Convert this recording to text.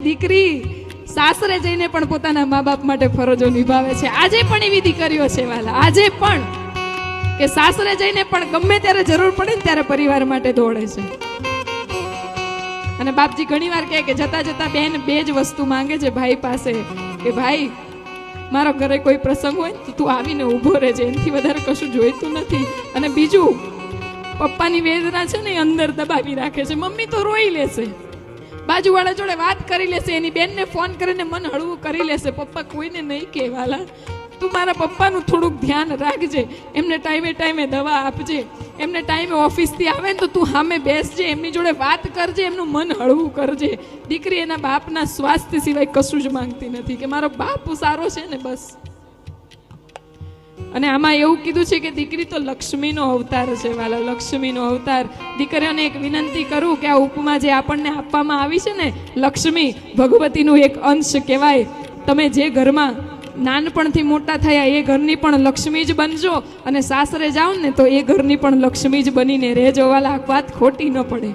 દીકરી સાસરે જઈને પણ પોતાના મા બાપ માટે ફરજો નિભાવે છે. આજે પણ એવી દીકરીઓ છે વાલા, આજે પણ કે સાસરે જઈને પણ ગમે ત્યારે જરૂર પડે ને ત્યારે પરિવાર માટે દોડે છે. અને બાપજી ઘણીવાર કહે કે જતા જતા બેન બે જ વસ્તુ માંગે છે ભાઈ પાસે કે ભાઈ મારો ઘરે કોઈ પ્રસંગ હોય તો તું આવીને ઊભો રહેજે, એનાથી વધારે કશું જોઈતું નથી. અને બીજું, પપ્પાની વેદના છે ને એ અંદર દબાવી રાખે છે. મમ્મી તો રોઈ લેશે, બાજુવાળા જોડે વાત કરી લેશે, એની બેનને ફોન કરીને મન હળવું કરી લેશે. પપ્પા કોઈને નહીં કહેવાલા, તું મારા પપ્પાનું થોડુંક ધ્યાન રાખજે, એમને ટાઈમે ટાઈમે દવા આપજે, એમને ટાઈમે ઓફિસથી આવે ને તો તું સામે બેસજે, એમની જોડે વાત કરજે, એમનું મન હળવું કરજે. દીકરી એના બાપના સ્વાસ્થ્ય સિવાય કશું જ માંગતી નથી કે મારો બાપ સારો છે ને બસ. અને આમાં એવું કીધું છે કે દીકરી તો લક્ષ્મીનો અવતાર છે વાલા, લક્ષ્મીનો અવતાર. દીકરીઓને એક વિનંતી કરું કે આ ઉપમા જે આપણને આપવામાં આવી છે ને, લક્ષ્મી ભગવતીનું એક અંશ કહેવાય. તમે જે ઘરમાં નાનપણથી મોટા થયા એ ઘરની પણ લક્ષ્મી જ બનજો, અને સાસરે જાઓ ને તો એ ઘરની પણ લક્ષ્મી જ બનીને રહેજો વાલા. વાત ખોટી ન પડે.